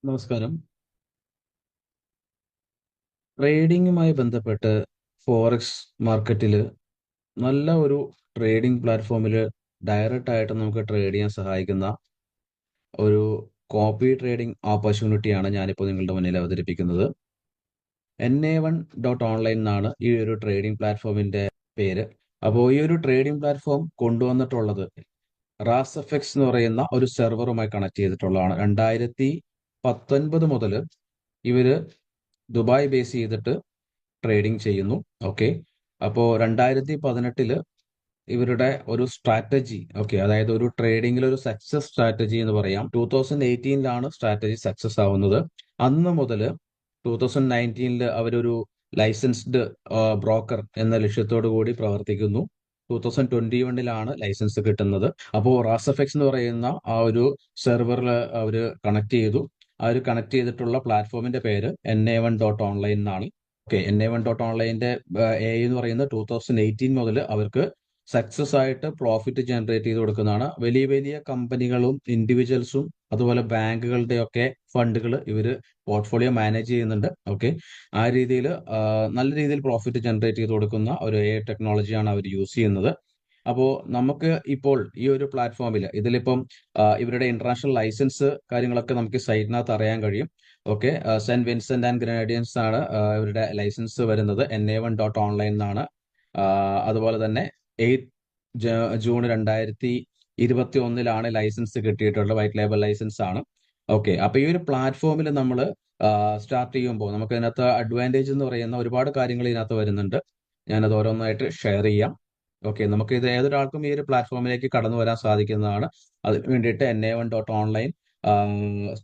നമസ്കാരം. ട്രേഡിങ്ങുമായി ബന്ധപ്പെട്ട് ഫോറക്സ് മാർക്കറ്റില് നല്ല ഒരു ട്രേഡിംഗ് പ്ലാറ്റ്ഫോമില് ഡയറക്റ്റ് ആയിട്ട് നമുക്ക് ട്രേഡ് ചെയ്യാൻ സഹായിക്കുന്ന ഒരു കോപ്പി ട്രേഡിംഗ് ഓപ്പർച്യൂണിറ്റിയാണ് ഞാനിപ്പോൾ നിങ്ങളുടെ മുന്നിൽ അവതരിപ്പിക്കുന്നത്. NA1.online എന്നാണ് ഈ ഒരു ട്രേഡിംഗ് പ്ലാറ്റ്ഫോമിന്റെ പേര്. അപ്പോൾ ഈ ഒരു ട്രേഡിംഗ് പ്ലാറ്റ്ഫോം കൊണ്ടുവന്നിട്ടുള്ളത് റാസഫെക്സ് എന്ന് പറയുന്ന ഒരു സെർവറുമായി കണക്ട് ചെയ്തിട്ടുള്ളതാണ്. 2019 മുതൽ ഇവര് ദുബായ് ബേസ് ചെയ്തിട്ട് ട്രേഡിംഗ് ചെയ്യുന്നു. ഓക്കെ, അപ്പോൾ 2018 ഇവരുടെ ഒരു സ്ട്രാറ്റജി, ഓക്കെ, അതായത് ഒരു ട്രേഡിംഗിൽ ഒരു സക്സസ് സ്ട്രാറ്റജി എന്ന് പറയാം. 2018 സ്ട്രാറ്റജി സക്സസ് ആവുന്നത്. അന്ന് മുതൽ 2019 അവരൊരു ലൈസൻസ്ഡ് ബ്രോക്കർ എന്ന ലക്ഷ്യത്തോടു കൂടി പ്രവർത്തിക്കുന്നു. 2021 ലൈസൻസ് കിട്ടുന്നത്. അപ്പോൾ റാസഫെക്സ് എന്ന് പറയുന്ന ആ ഒരു സെർവറിൽ അവർ കണക്ട് ചെയ്തു. ആ ഒരു കണക്ട് ചെയ്തിട്ടുള്ള പ്ലാറ്റ്ഫോമിന്റെ പേര് NA1.online എന്നാണ്. ഓക്കെ, NA1.onlineന്റെ എന്ന് പറയുന്നത് 2018 മുതൽ അവർക്ക് സക്സസ് ആയിട്ട് പ്രോഫിറ്റ് ജനറേറ്റ് ചെയ്ത് കൊടുക്കുന്നതാണ്. വലിയ വലിയ കമ്പനികളും ഇൻഡിവിജ്വൽസും അതുപോലെ ബാങ്കുകളുടെ ഒക്കെ ഫണ്ടുകൾ ഇവർ പോർട്ട്ഫോളിയോ മാനേജ് ചെയ്യുന്നുണ്ട്. ഓക്കെ, ആ രീതിയിൽ നല്ല രീതിയിൽ പ്രോഫിറ്റ് ജനറേറ്റ് ചെയ്ത് കൊടുക്കുന്ന ഒരു AI ടെക്നോളജിയാണ് അവർ യൂസ് ചെയ്യുന്നത്. അപ്പോൾ നമുക്ക് ഇപ്പോൾ ഈ ഒരു പ്ലാറ്റ്ഫോമിൽ ഇതിലിപ്പം ഇവരുടെ ഇന്റർനാഷണൽ ലൈസൻസ് കാര്യങ്ങളൊക്കെ നമുക്ക് സൈറ്റിനകത്ത് അറിയാൻ കഴിയും. ഓക്കെ, സെന്റ് വിൻസെന്റ് ആൻഡ് ഗ്രനേഡിയൻസ് ആണ് ഇവരുടെ ലൈസൻസ് വരുന്നത്. NA1.online എന്നാണ്. അതുപോലെ തന്നെ 8 ജൂൺ 2021 ലൈസൻസ് കിട്ടിയിട്ടുള്ളത്. വൈറ്റ് ലേബൽ ലൈസൻസ് ആണ്. ഓക്കെ, അപ്പൊ ഈ ഒരു പ്ലാറ്റ്ഫോമിൽ നമ്മൾ സ്റ്റാർട്ട് ചെയ്യുമ്പോൾ നമുക്ക് ഇതിനകത്ത് അഡ്വാൻറ്റേജ് എന്ന് പറയുന്ന ഒരുപാട് കാര്യങ്ങൾ ഇതിനകത്ത് വരുന്നുണ്ട്. ഞാനത് ഓരോന്നായിട്ട് ഷെയർ ചെയ്യാം. ഓക്കെ, നമുക്ക് ഇത് ഏതൊരാൾക്കും ഈ ഒരു പ്ലാറ്റ്ഫോമിലേക്ക് കടന്നു വരാൻ സാധിക്കുന്നതാണ്. അതിന് വേണ്ടിയിട്ട് NA1.online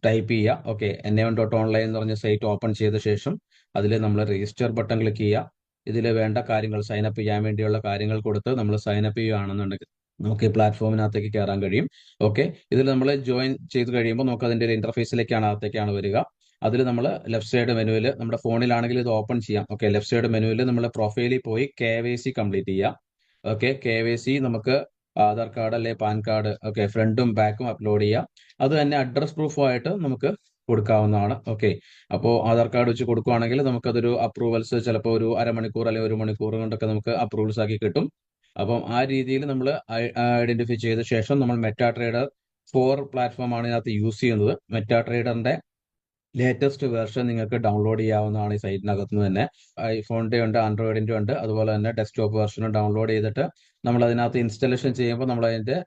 ടൈപ്പ് ചെയ്യുക. ഓക്കെ, NA1.online എന്ന് പറഞ്ഞ സൈറ്റ് ഓപ്പൺ ചെയ്ത ശേഷം അതിൽ നമ്മൾ രജിസ്റ്റർ ബട്ടൺ ക്ലിക്ക് ചെയ്യുക. ഇതിൽ വേണ്ട കാര്യങ്ങൾ സൈനപ്പ് ചെയ്യാൻ വേണ്ടിയുള്ള കാര്യങ്ങൾ കൊടുത്ത് നമ്മൾ സൈനപ്പ് ചെയ്യുകയാണെന്നുണ്ടെങ്കിൽ നമുക്ക് ഈ പ്ലാറ്റ്ഫോമിനകത്തേക്ക് കയറാൻ കഴിയും. ഓക്കെ, ഇതിൽ നമ്മൾ ജോയിൻ ചെയ്ത് കഴിയുമ്പോൾ നമുക്ക് അതിന്റെ ഒരു ഇന്റർഫേസിലേക്കാണ് അകത്തേക്കാണ് വരിക. അതിൽ നമ്മൾ ലെഫ്റ്റ് സൈഡ് മെനുവിൽ നമ്മുടെ ഫോണിലാണെങ്കിൽ ഇത് ഓപ്പൺ ചെയ്യാം. ഓക്കെ, ലെഫ്റ്റ് സൈഡ് മെനുവിൽ നമ്മൾ പ്രൊഫൈലിൽ പോയി KYC കംപ്ലീറ്റ് ചെയ്യാം. ഓക്കെ, KYC നമുക്ക് ആധാർ കാർഡ് അല്ലെ പാൻ കാർഡ്, ഓക്കെ, ഫ്രണ്ടും ബാക്കും അപ്ലോഡ് ചെയ്യാം. അത് തന്നെ അഡ്രസ് പ്രൂഫുമായിട്ട് നമുക്ക് കൊടുക്കാവുന്നതാണ്. ഓക്കെ, അപ്പോൾ ആധാർ കാർഡ് വെച്ച് കൊടുക്കുകയാണെങ്കിൽ നമുക്കതൊരു അപ്രൂവൽസ് ചിലപ്പോൾ ഒരു അരമണിക്കൂർ അല്ലെങ്കിൽ 1 മണിക്കൂർ കൊണ്ടൊക്കെ നമുക്ക് അപ്രൂവൽസ് ആക്കി കിട്ടും. അപ്പം ആ രീതിയിൽ നമ്മൾ ഐഡന്റിഫൈ ചെയ്ത ശേഷം നമ്മൾ മെറ്റാട്രേഡർ 4 പ്ലാറ്റ്ഫോമാണ് ഇതിനകത്ത് യൂസ് ചെയ്യുന്നത്. മെറ്റാട്രേഡറിന്റെ ലേറ്റസ്റ്റ് വേർഷൻ നിങ്ങൾക്ക് ഡൗൺലോഡ് ചെയ്യാവുന്നതാണ് ഈ സൈറ്റിനകത്ത് നിന്ന് തന്നെ. ഐഫോണിന്റെ ഉണ്ട്, ആൻഡ്രോയിഡിന്റെ ഉണ്ട്, അതുപോലെ തന്നെ ഡെസ്ക്ടോപ്പ് വെർഷനും ഡൗൺലോഡ് ചെയ്തിട്ട് നമ്മൾ അതിനകത്ത് ഇൻസ്റ്റലേഷൻ ചെയ്യുമ്പോൾ നമ്മൾ അതിന്റെ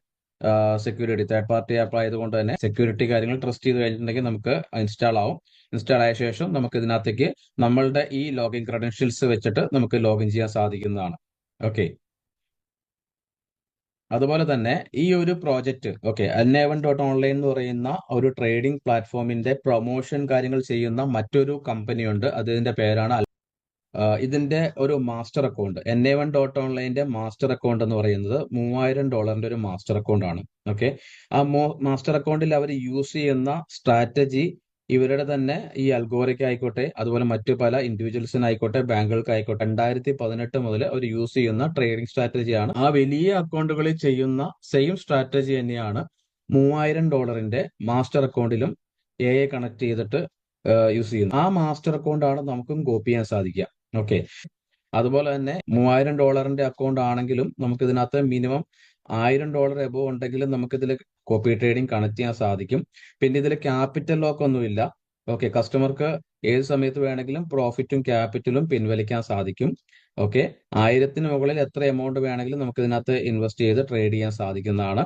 സെക്യൂരിറ്റി തേർഡ് പാർട്ടി ആപ്പ് ആയതുകൊണ്ട് തന്നെ സെക്യൂരിറ്റി കാര്യങ്ങൾ ട്രസ്റ്റ് ചെയ്ത് കഴിഞ്ഞിട്ടുണ്ടെങ്കിൽ നമുക്ക് ഇൻസ്റ്റാൾ ആവും. ഇൻസ്റ്റാൾ ആയ ശേഷം നമുക്ക് ഇതിനകത്തേക്ക് നമ്മളുടെ ഈ ലോഗിൻ ക്രെഡൻഷ്യൽസ് വെച്ചിട്ട് നമുക്ക് ലോഗിൻ ചെയ്യാൻ സാധിക്കുന്നതാണ്. ഓക്കെ, അതുപോലെ തന്നെ ഈ ഒരു പ്രോജക്റ്റ്, ഓക്കെ, NA1.online എന്ന് പറയുന്ന ഒരു ട്രേഡിംഗ് പ്ലാറ്റ്ഫോമിന്റെ പ്രൊമോഷൻ കാര്യങ്ങൾ ചെയ്യുന്ന മറ്റൊരു കമ്പനിയുണ്ട്. അതിന്റെ പേരാണ് ഇതിന്റെ ഒരു മാസ്റ്റർ അക്കൗണ്ട്. NA1.onlineന്റെ മാസ്റ്റർ അക്കൗണ്ട് എന്ന് പറയുന്നത് $3000 ഒരു മാസ്റ്റർ അക്കൗണ്ട് ആണ്. ഓക്കെ, ആ മാസ്റ്റർ അക്കൗണ്ടിൽ അവർ യൂസ് ചെയ്യുന്ന സ്ട്രാറ്റജി ഇവരുടെ തന്നെ ഈ അൽഗോറിക്ക് ആയിക്കോട്ടെ, അതുപോലെ മറ്റു പല ഇൻഡിവിജ്വൽസിനായിക്കോട്ടെ, ബാങ്കുകൾക്കായിക്കോട്ടെ 2018 മുതൽ അവർ യൂസ് ചെയ്യുന്ന ട്രേഡിംഗ് സ്ട്രാറ്റജിയാണ്. ആ വലിയ അക്കൗണ്ടുകളിൽ ചെയ്യുന്ന സെയിം സ്ട്രാറ്റജി തന്നെയാണ് $3000 മാസ്റ്റർ അക്കൗണ്ടിലും AI കണക്ട് ചെയ്തിട്ട് യൂസ് ചെയ്യുന്നത്. ആ മാസ്റ്റർ അക്കൗണ്ട് ആണ് നമുക്കും കോപ്പി ചെയ്യാൻ സാധിക്കുക. ഓക്കെ, അതുപോലെ തന്നെ $3000 അക്കൗണ്ട് ആണെങ്കിലും നമുക്ക് ഇതിനകത്ത് മിനിമം $1000 എബോവ് ഉണ്ടെങ്കിലും നമുക്ക് ഇതിൽ കോപ്പി ട്രേഡിംഗ് കണക്ട് ചെയ്യാൻ സാധിക്കും. പിന്നെ ഇതിൽ ക്യാപിറ്റൽ ലോക്ക് ഒന്നുമില്ല. ഓക്കെ, കസ്റ്റമർക്ക് ഏത് സമയത്ത് വേണമെങ്കിലും പ്രോഫിറ്റും ക്യാപിറ്റലും പിൻവലിക്കാൻ സാധിക്കും. ഓക്കെ, 1000-ന് മുകളിൽ എത്ര എമൗണ്ട് വേണമെങ്കിലും നമുക്ക് ഇതിനകത്ത് ഇൻവെസ്റ്റ് ചെയ്ത് ട്രേഡ് ചെയ്യാൻ സാധിക്കുന്നതാണ്.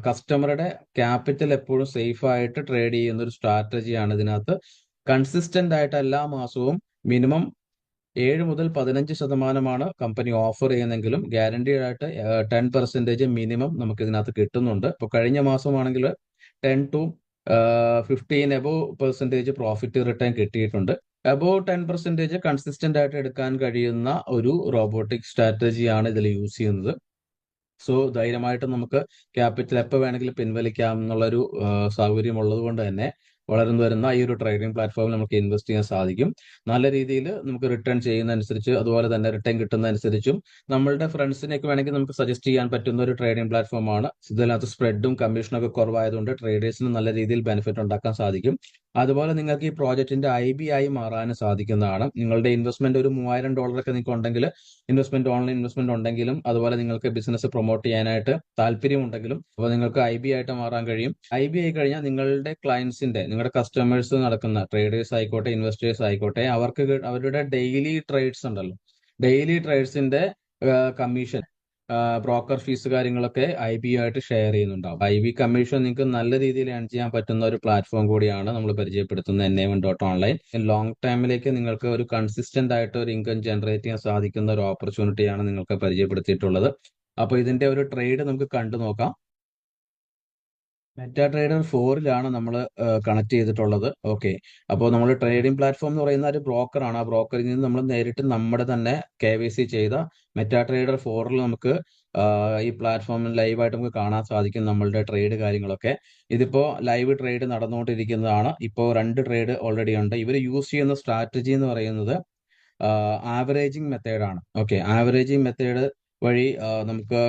കസ്റ്റമറുടെ ക്യാപിറ്റൽ എപ്പോഴും സേഫ് ആയിട്ട് ട്രേഡ് ചെയ്യുന്ന ഒരു സ്ട്രാറ്റജിയാണ് ഇതിനകത്ത്. കൺസിസ്റ്റന്റ് ആയിട്ട് എല്ലാ മാസവും മിനിമം 7 മുതൽ 15% കമ്പനി ഓഫർ ചെയ്യുന്നെങ്കിലും ഗ്യാരണ്ടീഡ് ആയിട്ട് 10% മിനിമം നമുക്ക് ഇതിനകത്ത് കിട്ടുന്നുണ്ട്. ഇപ്പോൾ കഴിഞ്ഞ മാസമാണെങ്കിൽ 10 to 15 എബോവ്% പ്രോഫിറ്റ് റിട്ടേൺ കിട്ടിയിട്ടുണ്ട്. അബോവ് 10% കൺസിസ്റ്റന്റ് ആയിട്ട് എടുക്കാൻ കഴിയുന്ന ഒരു റോബോട്ടിക് സ്ട്രാറ്റജിയാണ് ഇതിൽ യൂസ് ചെയ്യുന്നത്. സോ ധൈര്യമായിട്ട് നമുക്ക് ക്യാപിറ്റൽ എപ്പോൾ വേണമെങ്കിലും പിൻവലിക്കാം എന്നുള്ളൊരു സൗകര്യം ഉള്ളത് കൊണ്ട് തന്നെ വളർന്നു വരുന്ന ഈ ഒരു ട്രേഡിംഗ് പ്ലാറ്റ്ഫോമിൽ നമുക്ക് ഇൻവെസ്റ്റ് ചെയ്യാൻ സാധിക്കും. നല്ല രീതിയിൽ നമുക്ക് റിട്ടേൺ ചെയ്യുന്നതനുസരിച്ച്, അതുപോലെ തന്നെ റിട്ടേൺ കിട്ടുന്നതനുസരിച്ചും നമ്മളുടെ ഫ്രണ്ട്സിനൊക്കെ വേണമെങ്കിൽ നമുക്ക് സജസ്റ്റ് ചെയ്യാൻ പറ്റുന്ന ഒരു ട്രേഡിംഗ് പ്ലാറ്റ്ഫോമാണ്. ഇതിനകത്ത് സ്പ്രെഡും കമ്മീഷനും ഒക്കെ കുറവായതുകൊണ്ട് ട്രേഡേഴ്സിന് നല്ല രീതിയിൽ ബെനിഫിറ്റ് ഉണ്ടാക്കാൻ സാധിക്കും. അതുപോലെ നിങ്ങൾക്ക് ഈ പ്രോജക്റ്റിന്റെ IB ആയി മാറാനും സാധിക്കുന്നതാണ്. നിങ്ങളുടെ ഇൻവെസ്റ്റ്മെന്റ് ഒരു $3000 ഒക്കെ നിങ്ങൾക്ക് ഉണ്ടെങ്കിൽ, ഓൺലൈൻ ഇൻവെസ്റ്റ്മെന്റ് ഉണ്ടെങ്കിലും, അതുപോലെ നിങ്ങൾക്ക് ബിസിനസ് പ്രൊമോട്ട് ചെയ്യാനായിട്ട് താല്പര്യമുണ്ടെങ്കിലും, അപ്പോൾ നിങ്ങൾക്ക് IB ആയിട്ട് മാറാൻ കഴിയും. IB ആയി കഴിഞ്ഞാൽ നിങ്ങളുടെ ക്ലയൻസിന്റെ, നിങ്ങളുടെ കസ്റ്റമേഴ്സ് നടക്കുന്ന ട്രേഡേഴ്സ് ആയിക്കോട്ടെ, ഇൻവെസ്റ്റേഴ്സ് ആയിക്കോട്ടെ, അവരുടെ ഡെയിലി ട്രേഡ്സ് ഉണ്ടല്ലോ, ഡെയിലി ട്രേഡ്സിന്റെ കമ്മീഷൻ, ബ്രോക്കർ ഫീസ് കാര്യങ്ങളൊക്കെ IB ആയിട്ട് ഷെയർ ചെയ്യുന്നുണ്ടാവും. IB കമ്മീഷൻ നിങ്ങൾക്ക് നല്ല രീതിയിൽ ഏൺ ചെയ്യാൻ പറ്റുന്ന ഒരു പ്ലാറ്റ്ഫോം കൂടിയാണ് നമ്മൾ പരിചയപ്പെടുത്തുന്ന NA1.online. ലോങ് ടൈമിലേക്ക് നിങ്ങൾക്ക് ഒരു കൺസിസ്റ്റന്റ് ആയിട്ട് ഒരു ഇൻകം ജനറേറ്റ് ചെയ്യാൻ സാധിക്കുന്ന ഒരു ഓപ്പർച്യൂണിറ്റിയാണ് നിങ്ങൾക്ക് പരിചയപ്പെടുത്തിയിട്ടുള്ളത്. അപ്പോൾ ഇതിന്റെ ഒരു ട്രേഡ് നമുക്ക് കണ്ടു നോക്കാം. മെറ്റാട്രേഡർ 4ലാണ് നമ്മൾ കണക്ട് ചെയ്തിട്ടുള്ളത്. ഓക്കെ, അപ്പോൾ നമ്മൾ ട്രേഡിംഗ് പ്ലാറ്റ്ഫോം എന്ന് പറയുന്ന ഒരു ബ്രോക്കറാണ്. ആ ബ്രോക്കറിൽ നിന്ന് നമ്മൾ നേരിട്ട് നമ്മുടെ തന്നെ KYC ചെയ്ത മെറ്റാട്രേഡർ 4ൽ നമുക്ക് ഈ പ്ലാറ്റ്ഫോമിൽ ലൈവായിട്ട് നമുക്ക് കാണാൻ സാധിക്കും നമ്മളുടെ ട്രേഡ് കാര്യങ്ങളൊക്കെ. ഇതിപ്പോ ലൈവ് ട്രേഡ് നടന്നുകൊണ്ടിരിക്കുന്നതാണ്. ഇപ്പോൾ 2 ട്രേഡ് ഓൾറെഡി ഉണ്ട്. ഇവർ യൂസ് ചെയ്യുന്ന സ്ട്രാറ്റജി എന്ന് പറയുന്നത് ആവറേജിങ് മെത്തേഡാണ്. ഓക്കെ, ആവറേജിങ് മെത്തേഡ് വഴി നമുക്ക്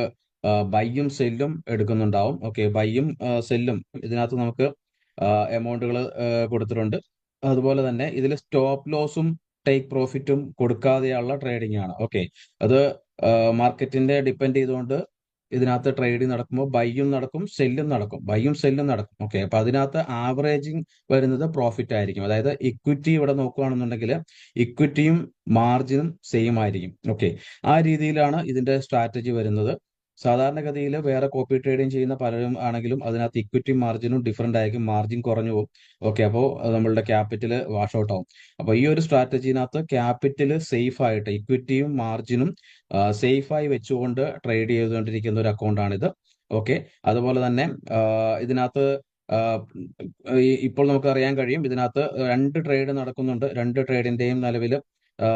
ബൈയും സെല്ലും എടുക്കുന്നുണ്ടാവും. ഓക്കെ, ബൈയും സെല്ലും ഇതിനകത്ത് നമുക്ക് എമൗണ്ടുകൾ കൊടുത്തിട്ടുണ്ട്. അതുപോലെ തന്നെ ഇതിൽ സ്റ്റോപ്പ് ലോസും ടേക്ക് പ്രോഫിറ്റും കൊടുക്കാതെയുള്ള ട്രേഡിംഗ് ആണ്. ഓക്കെ, അത് മാർക്കറ്റിന്റെ ഡിപ്പെൻഡ് ചെയ്തുകൊണ്ട് ഇതിനകത്ത് ട്രേഡിംഗ് നടക്കുമ്പോൾ ബൈയും നടക്കും, സെല്ലും നടക്കും, ബൈയും സെല്ലും നടക്കും. ഓക്കെ, അപ്പൊ അതിനകത്ത് ആവറേജിങ് വരുന്നത് പ്രോഫിറ്റ് ആയിരിക്കും. അതായത് ഇക്വിറ്റി ഇവിടെ നോക്കുകയാണെന്നുണ്ടെങ്കിൽ ഇക്വിറ്റിയും മാർജിനും സെയിം ആയിരിക്കും. ഓക്കെ, ആ രീതിയിലാണ് ഇതിന്റെ സ്ട്രാറ്റജി വരുന്നത്. സാധാരണഗതിയിൽ വേറെ കോപ്പി ട്രേഡിംഗ് ചെയ്യുന്ന പലരും ആണെങ്കിലും അതിനകത്ത് ഇക്വിറ്റി മാർജിനും ഡിഫറെന്റ് ആയിരിക്കും, മാർജിൻ കുറഞ്ഞു പോകും. ഓക്കെ, അപ്പോൾ നമ്മളുടെ ക്യാപിറ്റൽ വാഷ് ഔട്ട് ആവും. അപ്പോൾ ഈ ഒരു സ്ട്രാറ്റജിനകത്ത് ക്യാപിറ്റൽ സേഫ് ആയിട്ട് ഇക്വിറ്റിയും മാർജിനും സേഫായി വെച്ചുകൊണ്ട് ട്രേഡ് ചെയ്തുകൊണ്ടിരിക്കുന്ന ഒരു അക്കൗണ്ടാണിത്. ഓക്കെ, അതുപോലെ തന്നെ ഇതിനകത്ത് ഇപ്പോൾ നമുക്ക് അറിയാൻ കഴിയും, ഇതിനകത്ത് 2 ട്രേഡ് നടക്കുന്നുണ്ട്. 2 ട്രേഡിന്റെയും നിലവിൽ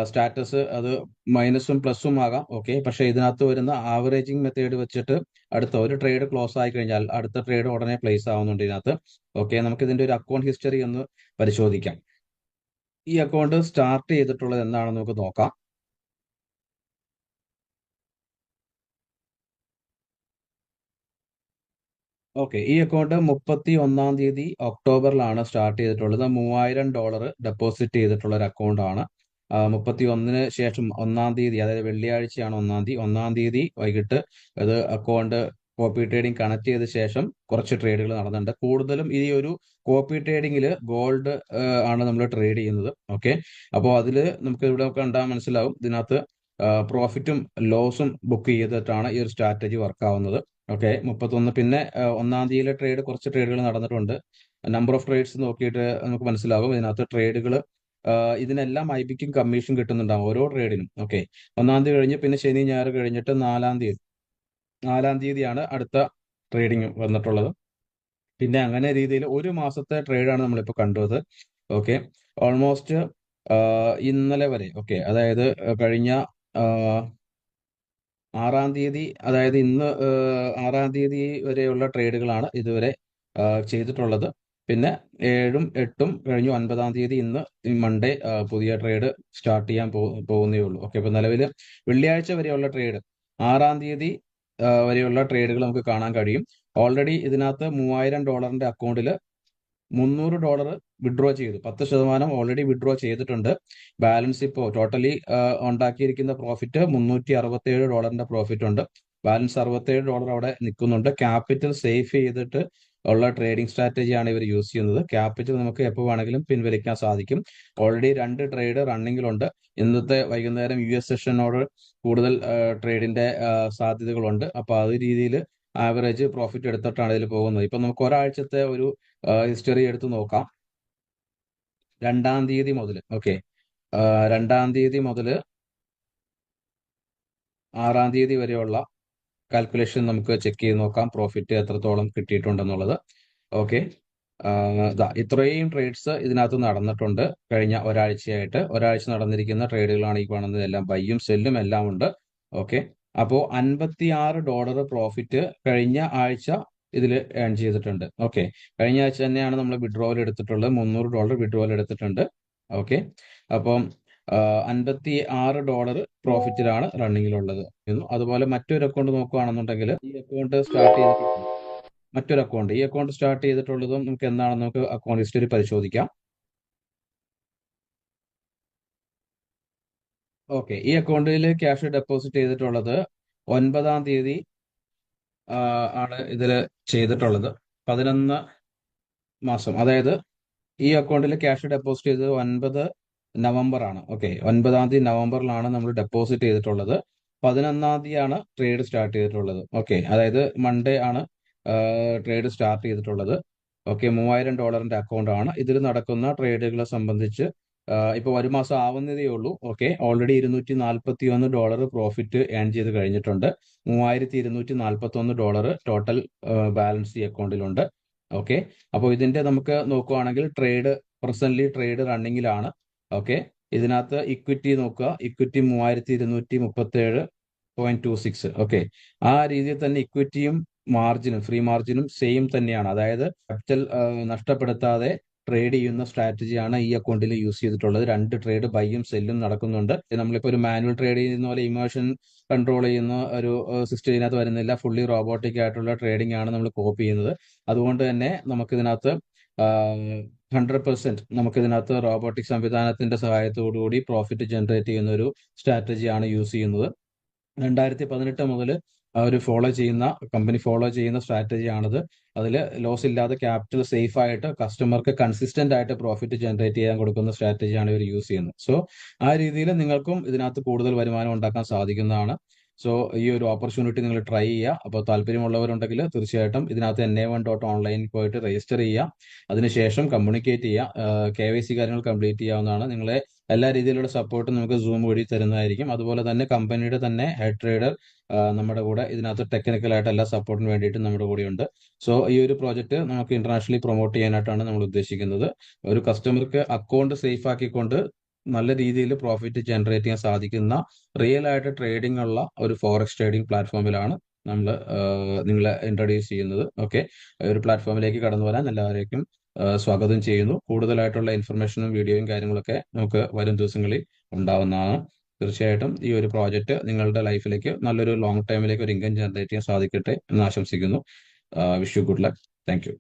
സ്റ്റാറ്റസ് അത് മൈനസും പ്ലസും ആകാം. ഓക്കെ, പക്ഷെ ഇതിനകത്ത് വരുന്ന ആവറേജിങ് മെത്തേഡ് വെച്ചിട്ട് അടുത്ത ഒരു ട്രേഡ് ക്ലോസ് ആയി കഴിഞ്ഞാൽ അടുത്ത ട്രേഡ് ഉടനെ പ്ലേസ് ആവുന്നുണ്ട് ഇതിനകത്ത്. ഓക്കെ, നമുക്ക് ഇതിന്റെ ഒരു അക്കൗണ്ട് ഹിസ്റ്ററി ഒന്ന് പരിശോധിക്കാം. ഈ അക്കൗണ്ട് സ്റ്റാർട്ട് ചെയ്തിട്ടുള്ളത് എന്താണെന്ന് നമുക്ക് നോക്കാം. ഓക്കെ, ഈ അക്കൗണ്ട് 31 തീയതി ഒക്ടോബറിലാണ് സ്റ്റാർട്ട് ചെയ്തിട്ടുള്ളത്. $3000 ഡെപ്പോസിറ്റ് ചെയ്തിട്ടുള്ള ഒരു അക്കൗണ്ട് ആണ്. 31 ശേഷം 1 തീയതി, അതായത് വെള്ളിയാഴ്ചയാണ് 1 തീയതി വൈകിട്ട് അത് അക്കൗണ്ട് കോപ്പി ട്രേഡിംഗ് കണക്ട് ചെയ്ത ശേഷം കുറച്ച് ട്രേഡുകൾ നടന്നിട്ടുണ്ട്. കൂടുതലും ഈ ഒരു കോപ്പി ട്രേഡിംഗിൽ ഗോൾഡ് ആണ് നമ്മൾ ട്രേഡ് ചെയ്യുന്നത്. ഓക്കെ, അപ്പോൾ അതിൽ നമുക്ക് ഇവിടെ കണ്ടാൽ മനസ്സിലാവും ഇതിനകത്ത് പ്രോഫിറ്റും ലോസും ബുക്ക് ചെയ്തിട്ടാണ് ഈ ഒരു സ്ട്രാറ്റജി വർക്ക് ആവുന്നത്. ഓക്കെ, 31 പിന്നെ 1 തീയതിയിലെ ട്രേഡ് കുറച്ച് ട്രേഡുകൾ നടന്നിട്ടുണ്ട്. നമ്പർ ഓഫ് ട്രേഡ്സ് നോക്കിയിട്ട് നമുക്ക് മനസ്സിലാകും ഇതിനകത്ത് ട്രേഡുകൾ ഇതിനെല്ലാം IBക്കും കമ്മീഷൻ കിട്ടുന്നുണ്ടാവും ഓരോ ട്രേഡിനും. ഓക്കെ, 1 തീയതി കഴിഞ്ഞ് പിന്നെ ശനി ഞായർ കഴിഞ്ഞിട്ട് 4 തീയതിയാണ് അടുത്ത ട്രേഡിംഗ് വന്നിട്ടുള്ളത്. പിന്നെ അങ്ങനെ രീതിയിൽ ഒരു മാസത്തെ ട്രേഡാണ് നമ്മളിപ്പോൾ കണ്ടത്. ഓക്കെ, ഓൾമോസ്റ്റ് ഇന്നലെ വരെ, ഓക്കെ, അതായത് കഴിഞ്ഞ 6 തീയതി, അതായത് ഇന്ന് 6 തീയതി വരെയുള്ള ട്രേഡുകളാണ് ഇതുവരെ ചെയ്തിട്ടുള്ളത്. പിന്നെ 7ഉം 8ഉം കഴിഞ്ഞു, 9 തീയതി ഇന്ന് മൺഡേ പുതിയ ട്രേഡ് സ്റ്റാർട്ട് ചെയ്യാൻ പോകുന്നേ ഉള്ളൂ. ഓക്കെ, അപ്പൊ നിലവിൽ വെള്ളിയാഴ്ച വരെയുള്ള ട്രേഡ്, 6 തീയതി വരെയുള്ള ട്രേഡുകൾ നമുക്ക് കാണാൻ കഴിയും. ഓൾറെഡി ഇതിനകത്ത് $3000 അക്കൗണ്ടിൽ $300 വിഡ്രോ ചെയ്തു. 10% ഓൾറെഡി വിഡ്രോ ചെയ്തിട്ടുണ്ട്. ബാലൻസ് ഇപ്പോൾ ടോട്ടലി ഉണ്ടാക്കിയിരിക്കുന്ന പ്രോഫിറ്റ് $367 പ്രോഫിറ്റ് ഉണ്ട്. ബാലൻസ് $67 അവിടെ നിൽക്കുന്നുണ്ട്. ക്യാപിറ്റൽ സേഫ് ചെയ്തിട്ട് ഉള്ള ട്രേഡിംഗ് സ്ട്രാറ്റജിയാണ് ഇവർ യൂസ് ചെയ്യുന്നത്. ക്യാപിറ്റൽ നമുക്ക് എപ്പോൾ വേണമെങ്കിലും പിൻവലിക്കാൻ സാധിക്കും. ഓൾറെഡി 2 ട്രേഡ് റണ്ണിങ്ങിലുണ്ട്. ഇന്നത്തെ വൈകുന്നേരം US സെഷനോട് കൂടുതൽ ട്രേഡിന്റെ സാധ്യതകളുണ്ട്. അപ്പൊ ആ രീതിയിൽ ആവറേജ് പ്രോഫിറ്റ് എടുത്തിട്ടാണ് ഇതിൽ പോകുന്നത്. ഇപ്പൊ നമുക്ക് ഒരാഴ്ചത്തെ ഒരു ഹിസ്റ്ററി എടുത്ത് നോക്കാം. 2 തീയതി മുതൽ, ഓക്കെ, 2 തീയതി മുതൽ 6 തീയതി വരെയുള്ള കാൽക്കുലേഷൻ നമുക്ക് ചെക്ക് ചെയ്ത് നോക്കാം, പ്രോഫിറ്റ് എത്രത്തോളം കിട്ടിയിട്ടുണ്ടെന്നുള്ളത്. ഓക്കെ, ഇത്രയും ട്രേഡ്സ് ഇതിനകത്ത് നടന്നിട്ടുണ്ട് കഴിഞ്ഞ ഒരാഴ്ച നടന്നിരിക്കുന്ന ട്രേഡുകളാണ് ഈ കാണുന്നത്. എല്ലാം ബൈയും സെല്ലും എല്ലാം ഉണ്ട്. ഓക്കെ, അപ്പോൾ $56 പ്രോഫിറ്റ് കഴിഞ്ഞ ആഴ്ച ഇതിൽ ഏൺ ചെയ്തിട്ടുണ്ട്. ഓക്കെ, കഴിഞ്ഞ ആഴ്ച തന്നെയാണ് നമ്മൾ വിഡ്രോവൽ എടുത്തിട്ടുള്ളത്. $300 വിഡ്രോവൽ എടുത്തിട്ടുണ്ട്. ഓക്കെ, അപ്പം $56 പ്രോഫിറ്റിലാണ് റണ്ണിങ്ങിലുള്ളത്. അതുപോലെ മറ്റൊരു അക്കൗണ്ട് നോക്കുകയാണെന്നുണ്ടെങ്കിൽ ഈ അക്കൗണ്ട് സ്റ്റാർട്ട് ചെയ്തിട്ടുണ്ട്. മറ്റൊരു അക്കൗണ്ട്. ഈ അക്കൗണ്ട് സ്റ്റാർട്ട് ചെയ്തിട്ടുള്ളതും നമുക്ക് എന്താണെന്ന് നമുക്ക് അക്കൗണ്ട് ഹിസ്റ്ററി പരിശോധിക്കാം. ഓക്കെ, ഈ അക്കൗണ്ടിൽ ക്യാഷ് ഡെപ്പോസിറ്റ് ചെയ്തിട്ടുള്ളത് 9-ാം തീയതി ആണ് ഇതിൽ ചെയ്തിട്ടുള്ളത്. 11 മാസം, അതായത് ഈ അക്കൗണ്ടിൽ ക്യാഷ് ഡെപ്പോസിറ്റ് ചെയ്തത് 9 നവംബർ ആണ്. ഓക്കെ, 9-ാം തീയതി നവംബറിലാണ് നമ്മൾ ഡെപ്പോസിറ്റ് ചെയ്തിട്ടുള്ളത്. 11-ാം തീയതിയാണ് ട്രേഡ് സ്റ്റാർട്ട് ചെയ്തിട്ടുള്ളത്. ഓക്കെ, അതായത് മൺഡേ ആണ് ട്രേഡ് സ്റ്റാർട്ട് ചെയ്തിട്ടുള്ളത്. ഓക്കെ, $3000 അക്കൗണ്ട് ആണ്. ഇതിൽ നടക്കുന്ന ട്രേഡുകളെ സംബന്ധിച്ച് ഇപ്പൊ ഒരു മാസം ആവുന്നതേ ഉള്ളൂ. ഓക്കെ, ഓൾറെഡി $241 പ്രോഫിറ്റ് ഏൺ ചെയ്ത് കഴിഞ്ഞിട്ടുണ്ട്. $3241 ടോട്ടൽ ബാലൻസ് ഈ അക്കൗണ്ടിലുണ്ട്. ഓക്കെ, അപ്പോൾ ഇതിന്റെ നമുക്ക് നോക്കുവാണെങ്കിൽ പ്രസന്റ്ലി ട്രേഡ് റണ്ണിങ്ങിലാണ്. ഓക്കെ, ഇതിനകത്ത് ഇക്വിറ്റി നോക്കുക, ഇക്വിറ്റി 3237.26. ഓക്കെ, ആ രീതിയിൽ തന്നെ ഇക്വിറ്റിയും മാർജിനും ഫ്രീ മാർജിനും സെയിം തന്നെയാണ്. അതായത് ക്യാപിറ്റൽ നഷ്ടപ്പെടുത്താതെ ട്രേഡ് ചെയ്യുന്ന സ്ട്രാറ്റജിയാണ് ഈ അക്കൗണ്ടിൽ യൂസ് ചെയ്തിട്ടുള്ളത്. 2 ട്രേഡ് ബൈയും സെല്ലും നടക്കുന്നുണ്ട്. നമ്മളിപ്പോൾ ഒരു മാനുവൽ ട്രേഡ് ചെയ്യുന്ന പോലെ ഇമോഷൻ കൺട്രോൾ ചെയ്യുന്ന ഒരു സിസ്റ്റം ഇതിനകത്ത് വരുന്നില്ല. ഫുള്ളി റോബോട്ടിക് ആയിട്ടുള്ള ട്രേഡിംഗ് ആണ് നമ്മൾ കോപ്പി ചെയ്യുന്നത്. അതുകൊണ്ട് തന്നെ നമുക്കിതിനകത്ത് 100% നമുക്കിതിനകത്ത് റോബോട്ടിക് സംവിധാനത്തിന്റെ സഹായത്തോടു കൂടി പ്രോഫിറ്റ് ജനറേറ്റ് ചെയ്യുന്ന ഒരു സ്ട്രാറ്റജിയാണ് യൂസ് ചെയ്യുന്നത്. 2018 മുതൽ അവർ കമ്പനി ഫോളോ ചെയ്യുന്ന സ്ട്രാറ്റജിയാണിത്. അതിൽ ലോസ് ഇല്ലാതെ ക്യാപിറ്റൽ സേഫ് ആയിട്ട് കസ്റ്റമർക്ക് കൺസിസ്റ്റന്റ് ആയിട്ട് പ്രോഫിറ്റ് ജനറേറ്റ് ചെയ്യാൻ കൊടുക്കുന്ന സ്ട്രാറ്റജിയാണ് ഇവർ യൂസ് ചെയ്യുന്നത്. സോ ആ രീതിയിൽ നിങ്ങൾക്കും ഇതിനകത്ത് കൂടുതൽ വരുമാനം ഉണ്ടാക്കാൻ സാധിക്കുന്നതാണ്. സോ ഈ ഒരു ഓപ്പർച്യൂണിറ്റി നിങ്ങൾ ട്രൈ ചെയ്യുക. അപ്പോൾ താല്പര്യമുള്ളവരുണ്ടെങ്കിൽ തീർച്ചയായിട്ടും ഇതിനകത്ത് NA1.online പോയിട്ട് രജിസ്റ്റർ ചെയ്യുക. അതിനുശേഷം കമ്മ്യൂണിക്കേറ്റ് ചെയ്യുക. KYC കാര്യങ്ങൾ കംപ്ലീറ്റ് ചെയ്യാവുന്നതാണ്. നിങ്ങളെ എല്ലാ രീതിയിലുള്ള സപ്പോർട്ടും നമുക്ക് സൂം വഴി തരുന്നതായിരിക്കും. അതുപോലെ തന്നെ കമ്പനിയുടെ തന്നെ ഹെഡ് ട്രേഡർ നമ്മുടെ കൂടെ ഇതിനകത്ത് ടെക്നിക്കലായിട്ട് എല്ലാ സപ്പോർട്ടിന് വേണ്ടിയിട്ട് നമ്മുടെ കൂടെ ഉണ്ട്. സോ ഈ ഒരു പ്രോജക്റ്റ് നമുക്ക് ഇന്റർനാഷണലി പ്രൊമോട്ട് ചെയ്യാനായിട്ടാണ് നമ്മൾ ഉദ്ദേശിക്കുന്നത്. ഒരു കസ്റ്റമർക്ക് അക്കൗണ്ട് സേഫ് ആക്കിക്കൊണ്ട് നല്ല രീതിയിൽ പ്രോഫിറ്റ് ജനറേറ്റ് ചെയ്യാൻ സാധിക്കുന്ന റിയൽ ആയിട്ട് ട്രേഡിംഗ് ഉള്ള ഒരു ഫോറക്സ് ട്രേഡിംഗ് പ്ലാറ്റ്ഫോമിലാണ് നമ്മൾ നിങ്ങളെ ഇൻട്രൊഡ്യൂസ് ചെയ്യുന്നത്. ഓക്കെ, ഒരു പ്ലാറ്റ്ഫോമിലേക്ക് കടന്നു വരാൻ എല്ലാവരേക്കും സ്വാഗതം ചെയ്യുന്നു. കൂടുതലായിട്ടുള്ള ഇൻഫർമേഷനും വീഡിയോയും കാര്യങ്ങളൊക്കെ നമുക്ക് വരും ദിവസങ്ങളിൽ ഉണ്ടാവുന്നതാണ്. തീർച്ചയായിട്ടും ഈ ഒരു പ്രോജക്റ്റ് നിങ്ങളുടെ ലൈഫിലേക്ക് നല്ലൊരു ലോങ് ടൈമിലേക്ക് ഒരു ഇൻകം ജനറേറ്റ് ചെയ്യാൻ സാധിക്കട്ടെ എന്ന് ആശംസിക്കുന്നു. Wish you good luck. Thank you.